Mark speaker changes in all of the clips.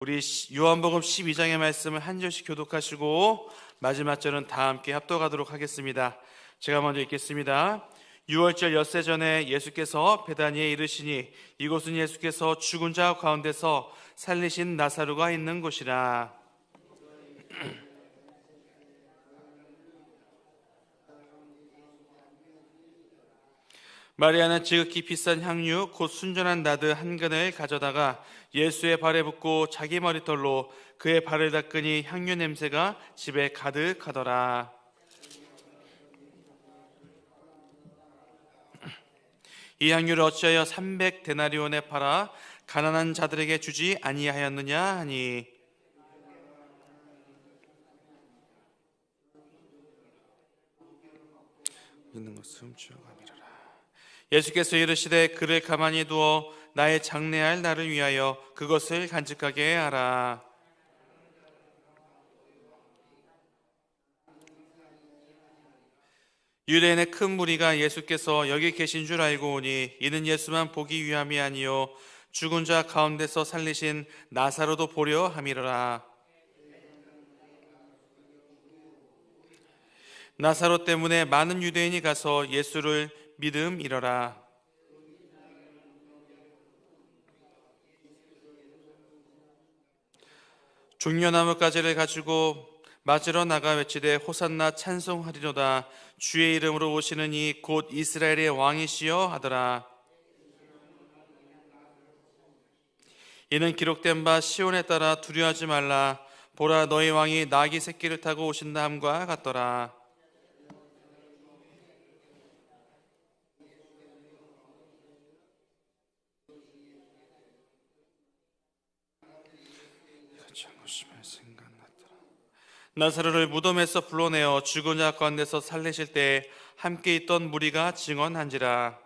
Speaker 1: 우리 요한복음 12장의 말씀을 한 절씩 교독하시고 마지막 절은 다 함께 합독하도록 하겠습니다. 제가 먼저 읽겠습니다. 6월절 엿새 전에 예수께서 베다니에 이르시니 이곳은 예수께서 죽은 자 가운데서 살리신 나사로가 있는 곳이라. 마리아는 지극히 비싼 향유 곧 순전한 나드 한 근을 가져다가 예수의 발에 붓고 자기 머리털로 그의 발을 닦으니 향유 냄새가 집에 가득하더라. 이 향유를 어찌하여 300데나리온에 팔아 가난한 자들에게 주지 아니하였느냐 하니, 있는 것을 훔쳐가미라. 예수께서 이르시되 그를 가만히 두어 나의 장래할 나를 위하여 그것을 간직하게 하라. 유대인의 큰 무리가 예수께서 여기 계신 줄 알고 오니 이는 예수만 보기 위함이 아니요 죽은 자 가운데서 살리신 나사로도 보려 함이라. 나사로 때문에 많은 유대인이 가서 예수를 믿음이러라. 종려나무 가지를 가지고 맞으러 나가 외치되 호산나 찬송하리로다. 주의 이름으로 오시는 이 곧 이스라엘의 왕이시여 하더라. 이는 기록된 바 시온에 따라 두려워하지 말라. 보라 너희 왕이 나귀 새끼를 타고 오신다 함과 같더라. 나사로를 무덤에서 불러내어 죽은 자 가운데서 살리실 때 함께 있던 무리가 증언한지라.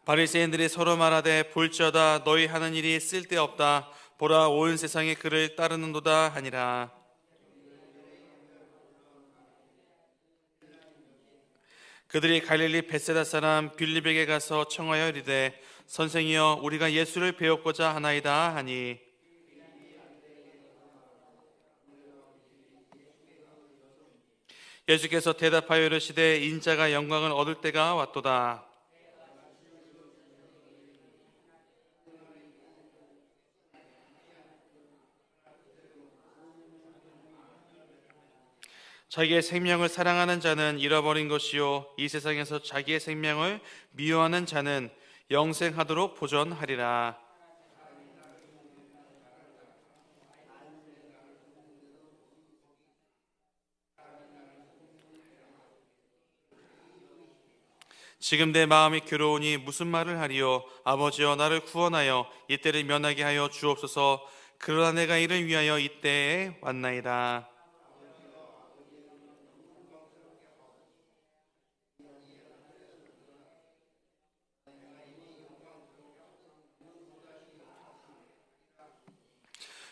Speaker 1: 바리새인들이 서로 말하되 볼지어다 너희 하는 일이 쓸데없다. 보라 온 세상에 그를 따르는도다 하니라. 그들이 갈릴리 벳세다 사람 빌립에게 가서 청하여 이르되 선생이여 우리가 예수를 배웠고자 하나이다 하니, 예수께서 대답하여 이르시되 인자가 영광을 얻을 때가 왔도다. 자기의 생명을 사랑하는 자는 잃어버린 것이요 이 세상에서 자기의 생명을 미워하는 자는 영생하도록 보존하리라. 지금 내 마음이 괴로우니 무슨 말을 하리요. 아버지여 나를 구원하여 이때를 면하게 하여 주옵소서. 그러나 내가 이를 위하여 이때에 왔나이다.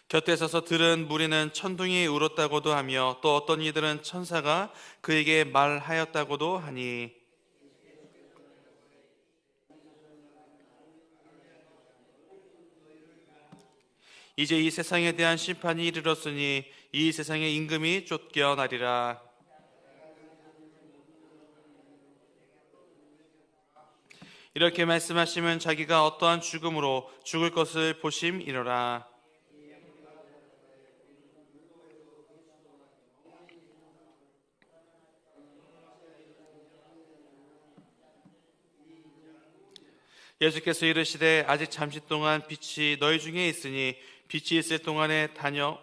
Speaker 1: 곁에 서서 들은 무리는 천둥이 울었다고도 하며 또 어떤 이들은 천사가 그에게 말하였다고도 하니, 이제 이 세상에 대한 심판이 이르렀으니 이 세상의 임금이 쫓겨나리라. 이렇게 말씀하시면 자기가 어떠한 죽음으로 죽을 것을 보심이로라. 예수께서 이르시되 아직 잠시 동안 빛이 너희 중에 있으니 빛이 있을 동안에 다녀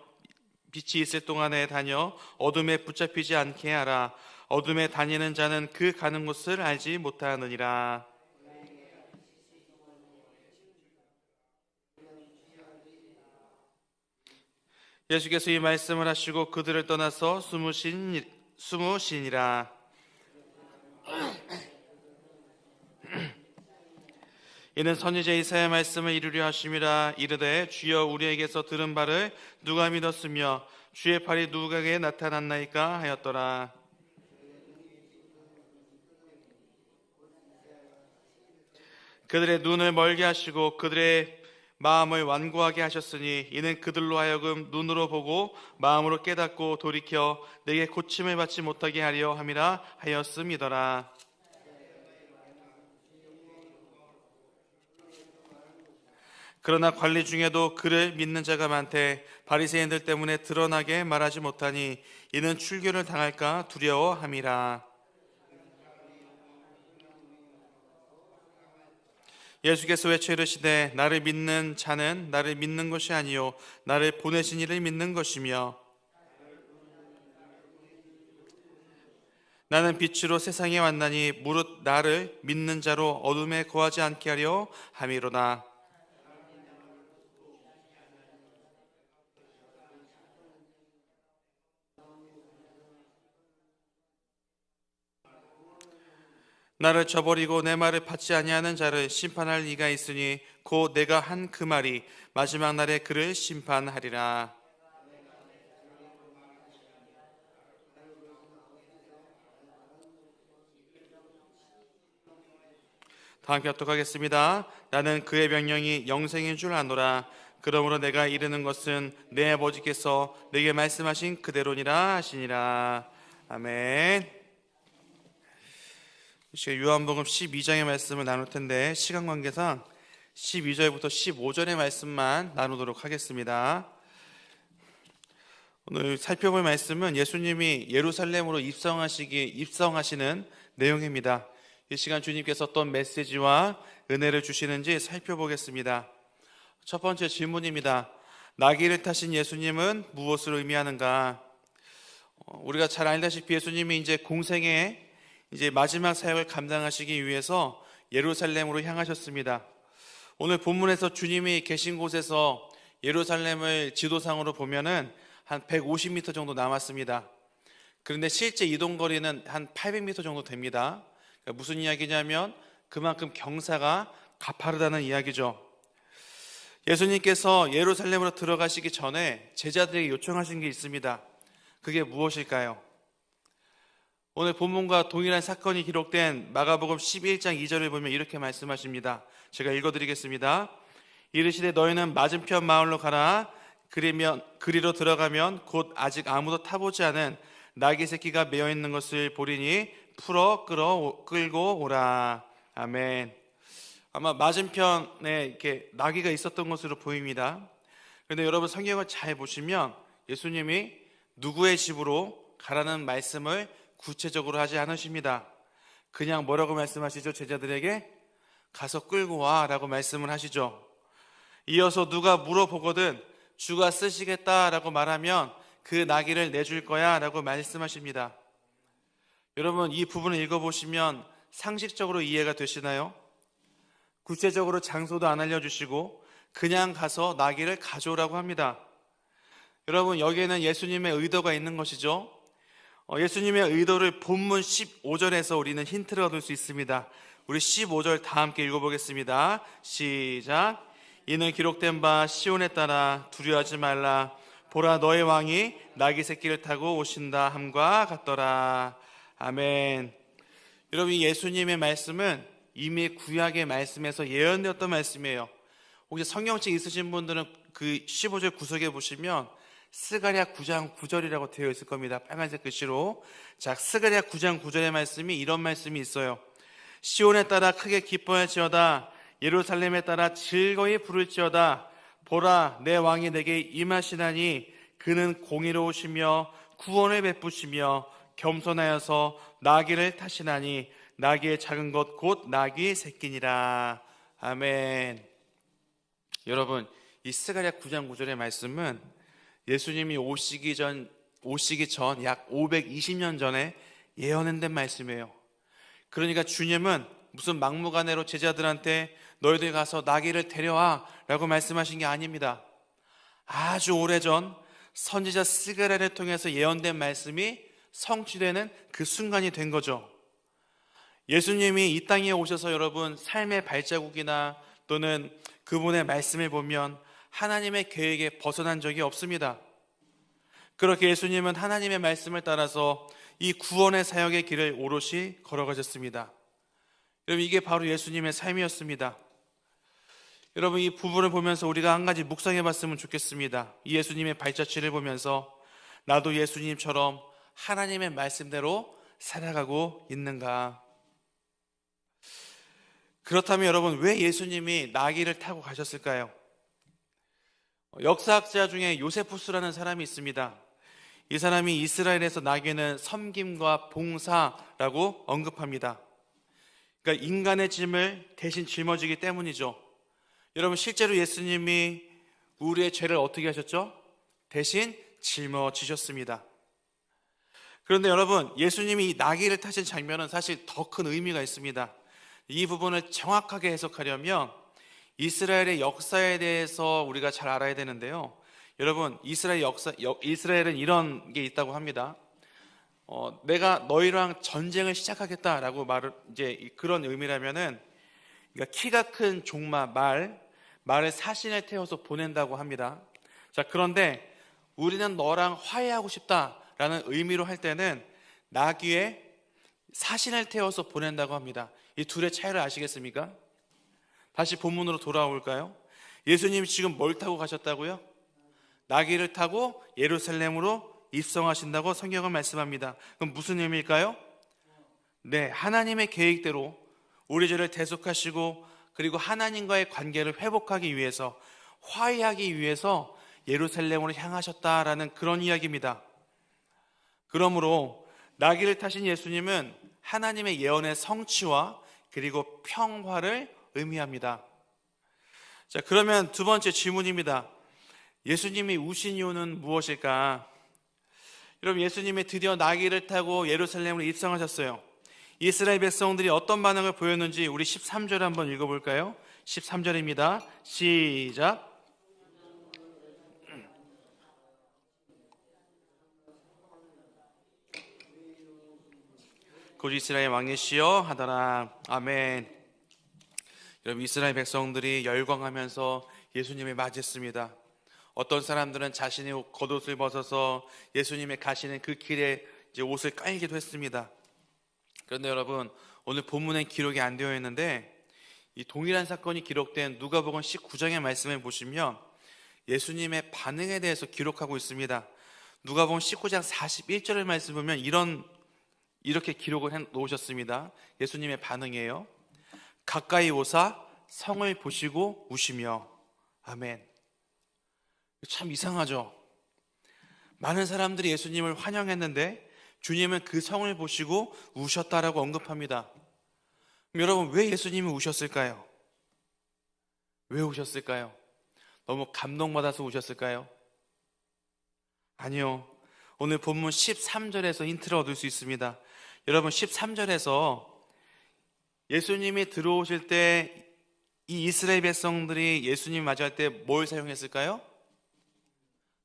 Speaker 1: 어둠에 붙잡히지 않게 하라. 어둠에 다니는 자는 그 가는 곳을 알지 못하느니라. 예수께서 이 말씀을 하시고 그들을 떠나서 숨으시니라. 이는 선지자 이사야의 말씀을 이루려 하심이라. 이르되 주여 우리에게서 들은 바를 누가 믿었으며 주의 팔이 누구에게 나타났나이까 하였더라. 그들의 눈을 멀게 하시고 그들의 마음을 완고하게 하셨으니 이는 그들로 하여금 눈으로 보고 마음으로 깨닫고 돌이켜 내게 고침을 받지 못하게 하려 함이라 하였음이더라. 그러나 관리 중에도 그를 믿는 자가 많되 바리새인들 때문에 드러나게 말하지 못하니 이는 출교를 당할까 두려워함이라. 예수께서 외쳐 이르시되 나를 믿는 자는 나를 믿는 것이 아니요 나를 보내신 이를 믿는 것이며 나는 빛으로 세상에 왔나니 무릇 나를 믿는 자로 어둠에 거하지 않게 하려 함이로다. 나를 저버리고 내 말을 받지 아니하는 자를 심판할 이가 있으니 곧 내가 한 그 말이 마지막 날에 그를 심판하리라. 다 함께 합독하겠습니다. 나는 그의 명령이 영생인 줄 아노라. 그러므로 내가 이르는 것은 내 아버지께서 내게 말씀하신 그대로니라 하시니라. 아멘. 요한복음 12장의 말씀을 나눌 텐데 시간 관계상 12절부터 15절의 말씀만 나누도록 하겠습니다. 오늘 살펴볼 말씀은 예수님이 예루살렘으로 입성하시는 내용입니다. 이 시간 주님께서 어떤 메시지와 은혜를 주시는지 살펴보겠습니다. 첫 번째 질문입니다. 나귀를 타신 예수님은 무엇을 의미하는가? 우리가 잘 알다시피 예수님이 이제 공생의 마지막 사역을 감당하시기 위해서 예루살렘으로 향하셨습니다. 오늘 본문에서 주님이 계신 곳에서 예루살렘을 지도상으로 보면은 한 150m 정도 남았습니다. 그런데 실제 이동거리는 한 800m 정도 됩니다. 그러니까 무슨 이야기냐면 그만큼 경사가 가파르다는 이야기죠. 예수님께서 예루살렘으로 들어가시기 전에 제자들에게 요청하신 게 있습니다. 그게 무엇일까요? 오늘 본문과 동일한 사건이 기록된 마가복음 11장 2절을 보면 이렇게 말씀하십니다. 제가 읽어드리겠습니다. 이르시되 너희는 맞은편 마을로 가라. 그리로 들어가면 곧 아직 아무도 타보지 않은 나귀 새끼가 메어 있는 것을 보리니 풀어 끌고 오라. 아멘. 아마 맞은편에 이렇게 나귀가 있었던 것으로 보입니다. 그런데 여러분 성경을 잘 보시면 예수님이 누구의 집으로 가라는 말씀을 구체적으로 하지 않으십니다. 그냥 뭐라고 말씀하시죠? 제자들에게 가서 끌고 와 라고 말씀을 하시죠. 이어서 누가 물어보거든 주가 쓰시겠다라고 말하면 그 나귀를 내줄 거야 라고 말씀하십니다. 여러분 이 부분을 읽어보시면 상식적으로 이해가 되시나요? 구체적으로 장소도 안 알려주시고 그냥 가서 나귀를 가져오라고 합니다. 여러분 여기에는 예수님의 의도가 있는 것이죠. 예수님의 의도를 본문 15절에서 우리는 힌트를 얻을 수 있습니다. 우리 15절 다 함께 읽어보겠습니다. 시작. 이는 기록된 바 시온에 따라 두려워하지 말라. 보라 너의 왕이 나귀 새끼를 타고 오신다 함과 같더라. 아멘. 여러분 예수님의 말씀은 이미 구약의 말씀에서 예언되었던 말씀이에요. 혹시 성경책 있으신 분들은 그 15절 구석에 보시면 스가랴 9장 9절이라고 되어 있을 겁니다. 빨간색 글씨로. 자, 스가랴 9장 9절의 말씀이 이런 말씀이 있어요. 시온에 따라 크게 기뻐할지어다. 예루살렘에 따라 즐거이 부를지어다. 보라 내 왕이 내게 임하시나니 그는 공의로우시며 구원을 베푸시며 겸손하여서 나귀를 타시나니 나귀의 작은 것 곧 나귀 새끼니라. 아멘. 여러분 이 스가랴 9장 9절의 말씀은 예수님이 오시기 전 약 520년 전에 예언된 말씀이에요. 그러니까 주님은 무슨 막무가내로 제자들한테 너희들 가서 나귀를 데려와 라고 말씀하신 게 아닙니다. 아주 오래전 선지자 스가랴를 통해서 예언된 말씀이 성취되는 그 순간이 된 거죠. 예수님이 이 땅에 오셔서 여러분 삶의 발자국이나 또는 그분의 말씀을 보면 하나님의 계획에 벗어난 적이 없습니다. 그렇게 예수님은 하나님의 말씀을 따라서 이 구원의 사역의 길을 오롯이 걸어가셨습니다. 여러분, 이게 바로 예수님의 삶이었습니다. 여러분, 이 부분을 보면서 우리가 한 가지 묵상해 봤으면 좋겠습니다. 이 예수님의 발자취를 보면서 나도 예수님처럼 하나님의 말씀대로 살아가고 있는가? 그렇다면 여러분, 왜 예수님이 나귀를 타고 가셨을까요? 역사학자 중에 요세푸스라는 사람이 있습니다. 이 사람이 이스라엘에서 나귀는 섬김과 봉사라고 언급합니다. 그러니까 인간의 짐을 대신 짊어지기 때문이죠. 여러분, 실제로 예수님이 우리의 죄를 어떻게 하셨죠? 대신 짊어지셨습니다. 그런데 여러분, 예수님이 이 나귀를 타신 장면은 사실 더 큰 의미가 있습니다. 이 부분을 정확하게 해석하려면 이스라엘의 역사에 대해서 우리가 잘 알아야 되는데요. 여러분, 이스라엘은 이런 게 있다고 합니다. 내가 너희랑 전쟁을 시작하겠다라고 이제 그런 의미라면은, 그러니까 키가 큰 종마 말을 사신을 태워서 보낸다고 합니다. 자, 그런데 우리는 너랑 화해하고 싶다라는 의미로 할 때는 나귀에 사신을 태워서 보낸다고 합니다. 이 둘의 차이를 아시겠습니까? 다시 본문으로 돌아올까요? 예수님이 지금 뭘 타고 가셨다고요? 나귀를 타고 예루살렘으로 입성하신다고 성경은 말씀합니다. 그럼 무슨 의미일까요? 네, 하나님의 계획대로 우리 죄를 대속하시고 그리고 하나님과의 관계를 회복하기 위해서, 화해하기 위해서 예루살렘으로 향하셨다라는 그런 이야기입니다. 그러므로 나귀를 타신 예수님은 하나님의 예언의 성취와 그리고 평화를 의미합니다. 자, 그러면 두 번째 질문입니다. 예수님이 우신 이유는 무엇일까? 여러분, 예수님이 드디어 나귀를 타고 예루살렘으로 입성하셨어요. 이스라엘 백성들이 어떤 반응을 보였는지 우리 13절 한번 읽어볼까요? 13절입니다. 시작. 곧 이스라엘 왕이시여 하더라. 아멘. 여러분, 이스라엘 백성들이 열광하면서 예수님을 맞이했습니다. 어떤 사람들은 자신의 겉옷을 벗어서 예수님의 가시는 그 길에 이제 옷을 깔기도 했습니다. 그런데 여러분, 오늘 본문에 기록이 안 되어 있는데 이 동일한 사건이 기록된 누가복음 19장의 말씀을 보시면 예수님의 반응에 대해서 기록하고 있습니다. 누가복음 19장 41절의 말씀 보면 이렇게 기록을 해 놓으셨습니다. 예수님의 반응이에요. 가까이 오사 성을 보시고 우시며. 아멘. 참 이상하죠. 많은 사람들이 예수님을 환영했는데 주님은 그 성을 보시고 우셨다라고 언급합니다. 여러분, 왜 예수님이 우셨을까요? 왜 우셨을까요? 너무 감동받아서 우셨을까요? 아니요. 오늘 본문 13절에서 힌트를 얻을 수 있습니다. 여러분, 13절에서 예수님이 들어오실 때 이 이스라엘 백성들이 예수님 맞이할 때 뭘 사용했을까요?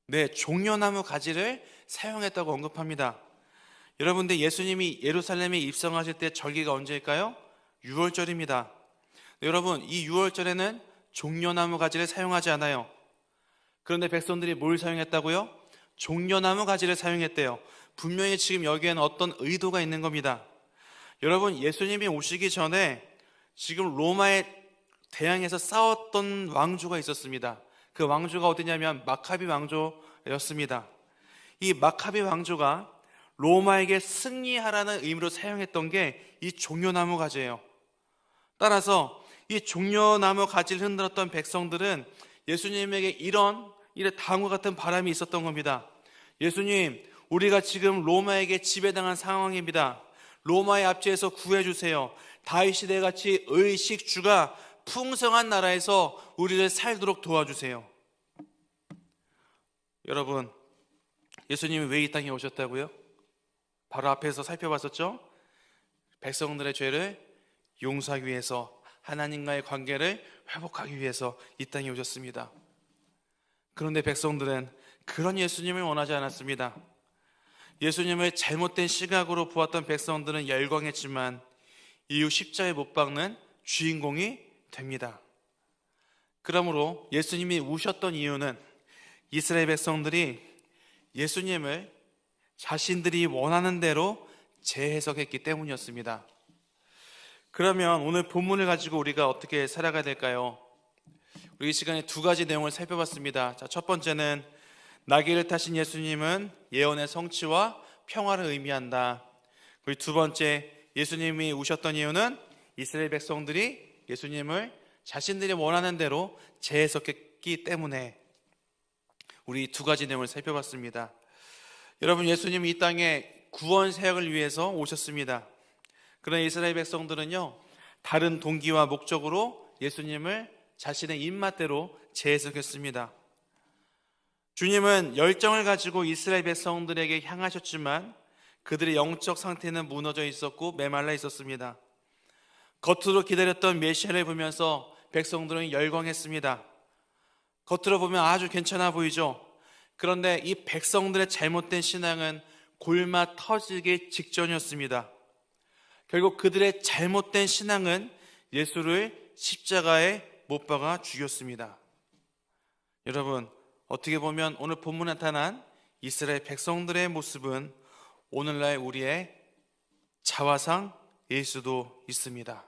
Speaker 1: 네, 종려나무 가지를 사용했다고 언급합니다. 여러분들, 예수님이 예루살렘에 입성하실 때 절기가 언제일까요? 6월절입니다. 여러분, 이 6월절에는 종려나무 가지를 사용하지 않아요. 그런데 백성들이 뭘 사용했다고요? 종려나무 가지를 사용했대요. 분명히 지금 여기에는 어떤 의도가 있는 겁니다. 여러분, 예수님이 오시기 전에 지금 로마에 대항해서 싸웠던 왕조가 있었습니다. 그 왕조가 어디냐면 마카비 왕조였습니다. 이 마카비 왕조가 로마에게 승리하라는 의미로 사용했던 게 이 종려나무 가지예요. 따라서 이 종려나무 가지를 흔들었던 백성들은 예수님에게 이런 다음과 같은 바람이 있었던 겁니다. 예수님, 우리가 지금 로마에게 지배당한 상황입니다. 로마의 압제에서 구해주세요. 다윗시대 같이 의식주가 풍성한 나라에서 우리를 살도록 도와주세요. 여러분, 예수님이 왜 이 땅에 오셨다고요? 바로 앞에서 살펴봤었죠? 백성들의 죄를 용서하기 위해서, 하나님과의 관계를 회복하기 위해서 이 땅에 오셨습니다. 그런데 백성들은 그런 예수님을 원하지 않았습니다. 예수님을 잘못된 시각으로 보았던 백성들은 열광했지만 이후 십자가에 못 박는 주인공이 됩니다. 그러므로 예수님이 우셨던 이유는 이스라엘 백성들이 예수님을 자신들이 원하는 대로 재해석했기 때문이었습니다. 그러면 오늘 본문을 가지고 우리가 어떻게 살아가야 될까요? 우리 이 시간에 두 가지 내용을 살펴봤습니다. 자, 첫 번째는 나귀를 타신 예수님은 예언의 성취와 평화를 의미한다. 그리고 두 번째, 예수님이 오셨던 이유는 이스라엘 백성들이 예수님을 자신들이 원하는 대로 재해석했기 때문에. 우리 두 가지 내용을 살펴봤습니다. 여러분, 예수님이 이 땅에 구원 사역을 위해서 오셨습니다. 그러나 이스라엘 백성들은요, 다른 동기와 목적으로 예수님을 자신의 입맛대로 재해석했습니다. 주님은 열정을 가지고 이스라엘 백성들에게 향하셨지만 그들의 영적 상태는 무너져 있었고 메말라 있었습니다. 겉으로 기다렸던 메시아를 보면서 백성들은 열광했습니다. 겉으로 보면 아주 괜찮아 보이죠. 그런데 이 백성들의 잘못된 신앙은 골마 터지기 직전이었습니다. 결국 그들의 잘못된 신앙은 예수를 십자가에 못 박아 죽였습니다. 여러분, 어떻게 보면 오늘 본문에 나타난 이스라엘 백성들의 모습은 오늘날 우리의 자화상일 수도 있습니다.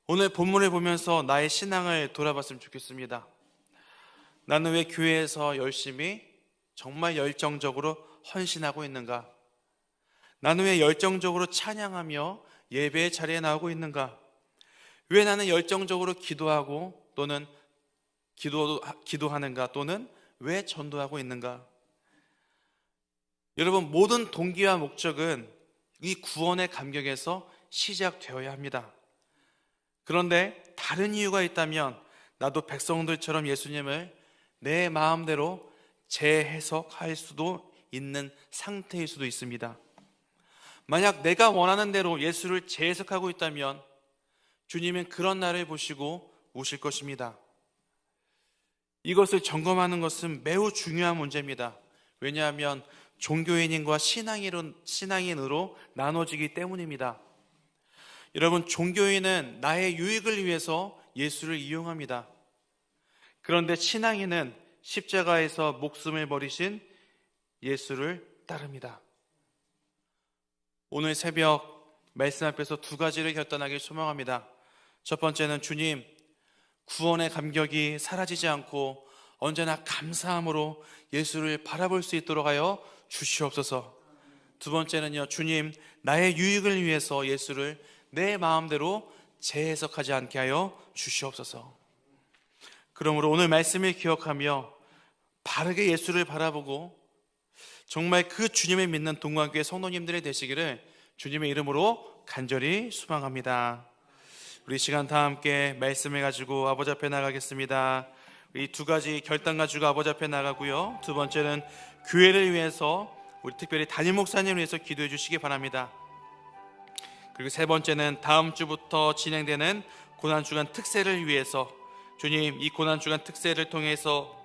Speaker 1: 오늘 본문을 보면서 나의 신앙을 돌아봤으면 좋겠습니다. 나는 왜 교회에서 열심히 정말 열정적으로 헌신하고 있는가? 나는 왜 열정적으로 찬양하며 예배의 자리에 나오고 있는가? 왜 나는 열정적으로 기도하고 또는 기도하는가? 또는 왜 전도하고 있는가? 여러분, 모든 동기와 목적은 이 구원의 감격에서 시작되어야 합니다. 그런데 다른 이유가 있다면 나도 백성들처럼 예수님을 내 마음대로 재해석할 수도 있는 상태일 수도 있습니다. 만약 내가 원하는 대로 예수를 재해석하고 있다면 주님은 그런 나를 보시고 우실 것입니다. 이것을 점검하는 것은 매우 중요한 문제입니다. 왜냐하면 종교인과 신앙인으로 나눠지기 때문입니다. 여러분, 종교인은 나의 유익을 위해서 예수를 이용합니다. 그런데 신앙인은 십자가에서 목숨을 버리신 예수를 따릅니다. 오늘 새벽 말씀 앞에서 두 가지를 결단하길 소망합니다. 첫 번째는 주님, 구원의 감격이 사라지지 않고 언제나 감사함으로 예수를 바라볼 수 있도록 하여 주시옵소서. 두 번째는요, 주님, 나의 유익을 위해서 예수를 내 마음대로 재해석하지 않게 하여 주시옵소서. 그러므로 오늘 말씀을 기억하며 바르게 예수를 바라보고 정말 그 주님을 믿는 동관교회 성도님들이 되시기를 주님의 이름으로 간절히 소망합니다. 우리 시간 다 함께 말씀을 가지고 아버지 앞에 나가겠습니다. 이 두 가지 결단 가지고 아버지 앞에 나가고요. 두 번째는 교회를 위해서, 우리 특별히 담임 목사님을 위해서 기도해 주시기 바랍니다. 그리고 세 번째는 다음 주부터 진행되는 고난주간 특세를 위해서 주님, 이 고난주간 특세를 통해서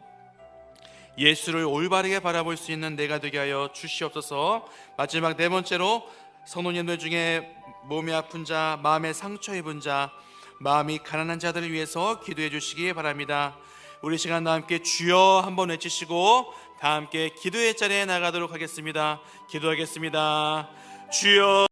Speaker 1: 예수를 올바르게 바라볼 수 있는 내가 되게 하여 주시옵소서. 마지막 네 번째로 성도님들 중에 몸이 아픈 자, 마음에 상처 입은 자, 마음이 가난한 자들을 위해서 기도해 주시기 바랍니다. 우리 시간 다 함께 주여 한번 외치시고 다 함께 기도의 자리에 나가도록 하겠습니다. 기도하겠습니다. 주여.